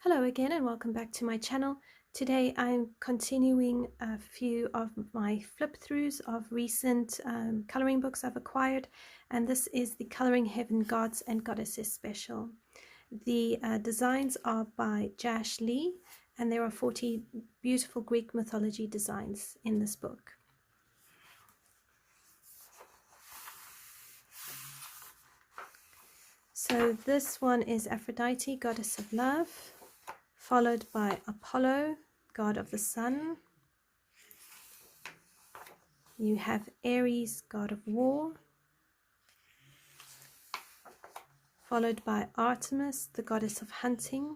Hello again and welcome back to my channel. Today I'm continuing a few of my flip throughs of recent coloring books I've acquired, and this is the Coloring Heaven Gods and Goddesses special. The designs are by Jash Lee, and there are 40 beautiful Greek mythology designs in this book. So this one is Aphrodite, goddess of love, followed by Apollo, god of the sun. You have Ares, god of war, followed by Artemis, the goddess of hunting.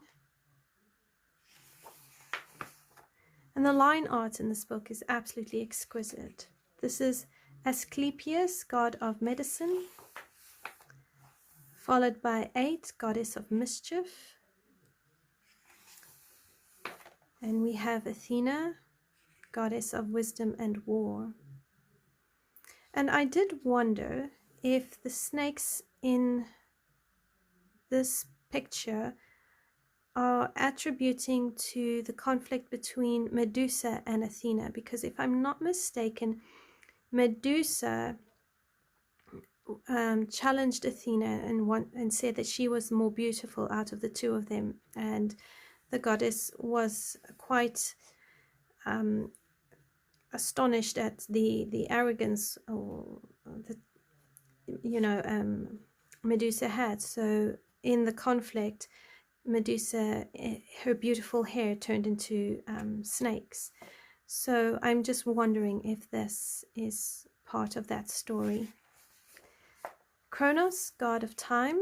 And the line art in this book is absolutely exquisite. This is Asclepius, god of medicine, followed by Ate, goddess of mischief. And we have Athena, goddess of wisdom and war. And I did wonder if the snakes in this picture are attributing to the conflict between Medusa and Athena, because if I'm not mistaken, Medusa challenged Athena and said that she was more beautiful out of the two of them, and the goddess was quite astonished at the arrogance Medusa had. So in the conflict, Medusa, her beautiful hair turned into snakes. So I'm just wondering if this is part of that story. Kronos, god of time,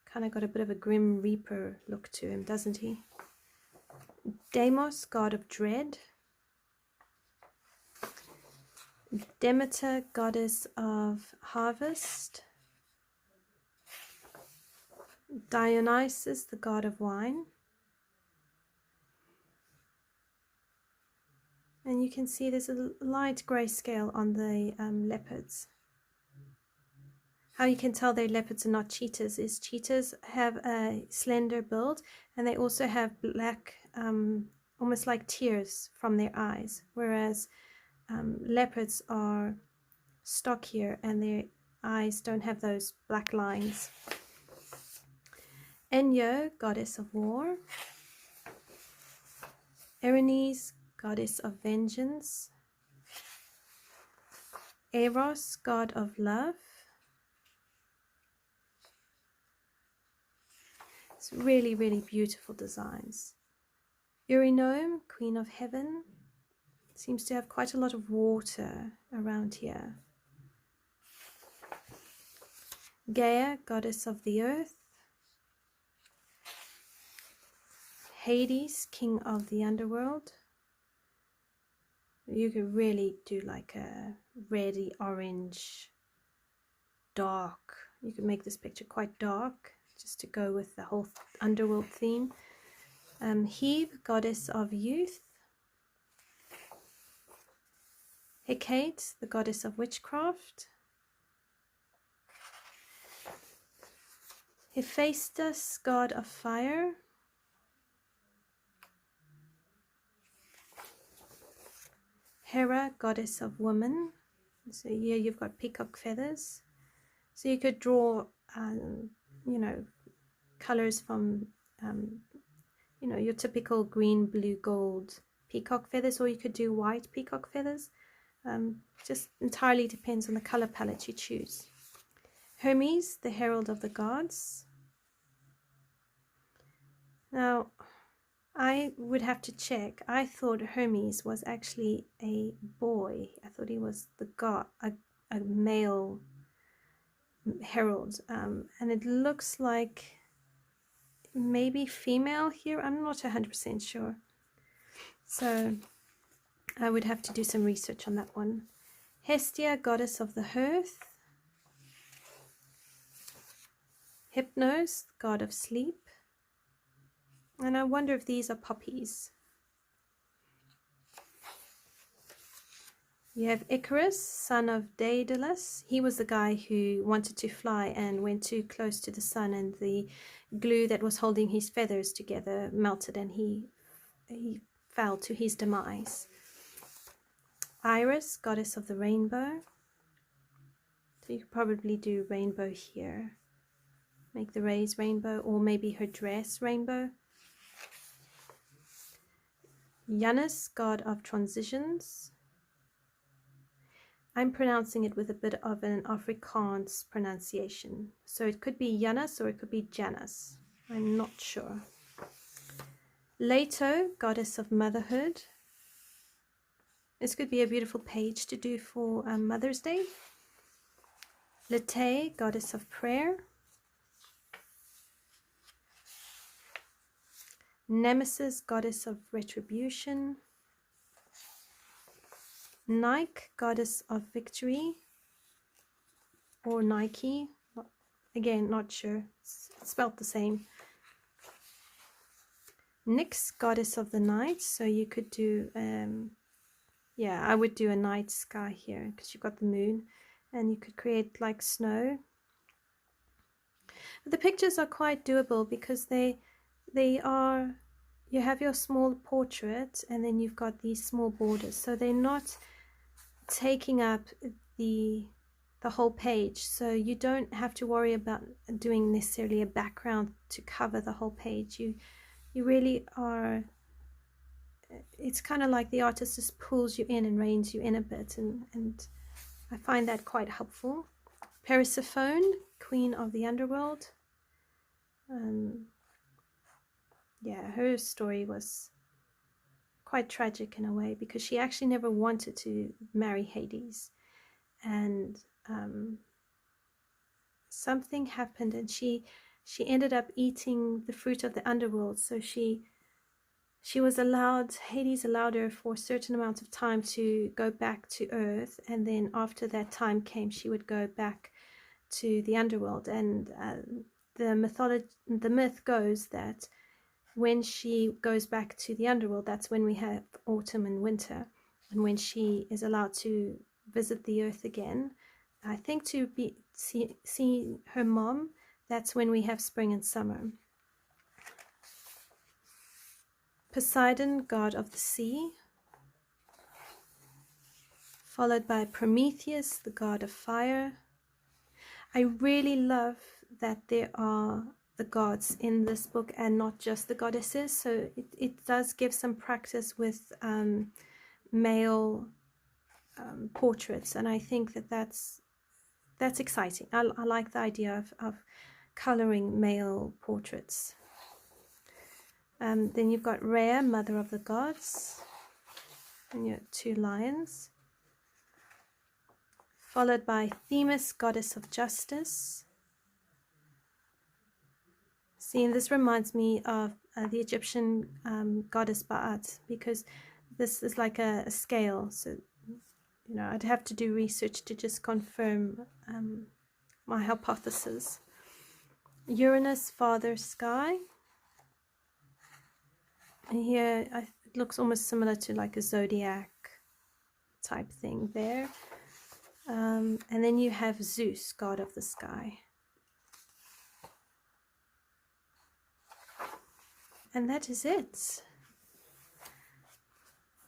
kind of got a bit of a grim reaper look to him, doesn't he? Deimos, god of dread. Demeter, goddess of harvest. Dionysus, the god of wine. And you can see there's a light grey scale on the leopards. How you can tell they're leopards and not cheetahs is cheetahs have a slender build, and they also have black, almost like tears from their eyes, whereas leopards are stockier and their eyes don't have those black lines. Enyo, goddess of war. Erinyes, goddess of vengeance. Eros, god of love. It's really, really beautiful designs. Eurynome, queen of heaven. Seems to have quite a lot of water around here. Gaia, goddess of the earth. Hades, king of the underworld. You could really do like a reddy orange, dark. You could make this picture quite dark, just to go with the whole underworld theme. Hebe, goddess of youth. Hecate, the goddess of witchcraft. Hephaestus, god of fire. Hera, goddess of woman. So here you've got peacock feathers. So you could draw, colors from, your typical green, blue, gold peacock feathers, or you could do white peacock feathers. Just entirely depends on the color palette you choose. Hermes, the herald of the gods. Now, I would have to check. I thought Hermes was actually a boy. I thought he was the god, a male herald, and it looks like maybe female here. I'm not 100% sure. So I would have to do some research on that one. Hestia, goddess of the hearth. Hypnos, god of sleep. And I wonder if these are poppies. You have Icarus, son of Daedalus. He was the guy who wanted to fly and went too close to the sun, and the glue that was holding his feathers together melted, and he fell to his demise. Iris, goddess of the rainbow. So you could probably do rainbow here. Make the rays rainbow, or maybe her dress rainbow. Janus, god of transitions. I'm pronouncing it with a bit of an Afrikaans pronunciation. So it could be Janus or it could be Janus. I'm not sure. Leto, goddess of motherhood. This could be a beautiful page to do for Mother's Day. Lete, goddess of prayer. Nemesis, goddess of retribution. Nike, goddess of victory, or Nike, again, not sure, it's spelled the same. Nyx, goddess of the night, so you could do, yeah, I would do a night sky here, because you've got the moon, and you could create like snow. But the pictures are quite doable, because they are, you have your small portrait, and then you've got these small borders, so they're not taking up the whole page, so you don't have to worry about doing necessarily a background to cover the whole page. You really are, it's kind of like the artist just pulls you in and reins you in a bit, and I find that quite helpful. Parasafone, queen of the underworld. Yeah, her story was quite tragic in a way, because she actually never wanted to marry Hades, and something happened, and she ended up eating the fruit of the underworld. So she was allowed, Hades allowed her for a certain amount of time to go back to Earth, and then after that time came, she would go back to the underworld. And the myth goes that when she goes back to the underworld, that's when we have autumn and winter. And when she is allowed to visit the earth again, I think to see her mom, that's when we have spring and summer. Poseidon, god of the sea. Followed by Prometheus, the god of fire. I really love that there are the gods in this book and not just the goddesses, so it does give some practice with male portraits, and I think that's exciting. I like the idea of coloring male portraits. Then you've got Rhea, mother of the gods, and your 2 lions, followed by Themis, goddess of justice. See, and this reminds me of the Egyptian goddess Ba'at, because this is like a scale. So, you know, I'd have to do research to just confirm my hypothesis. Uranus, father sky. And here it looks almost similar to like a zodiac type thing there. And then you have Zeus, god of the sky. And that is it.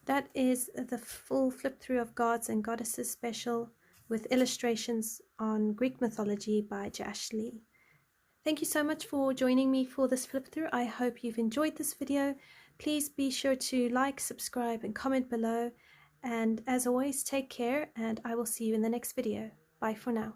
That is the full flip through of Gods and Goddesses special with illustrations on Greek mythology by Josh Lee. Thank you so much for joining me for this flip through. I hope you've enjoyed this video. Please be sure to like, subscribe, and comment below. And as always, take care, and I will see you in the next video. Bye for now.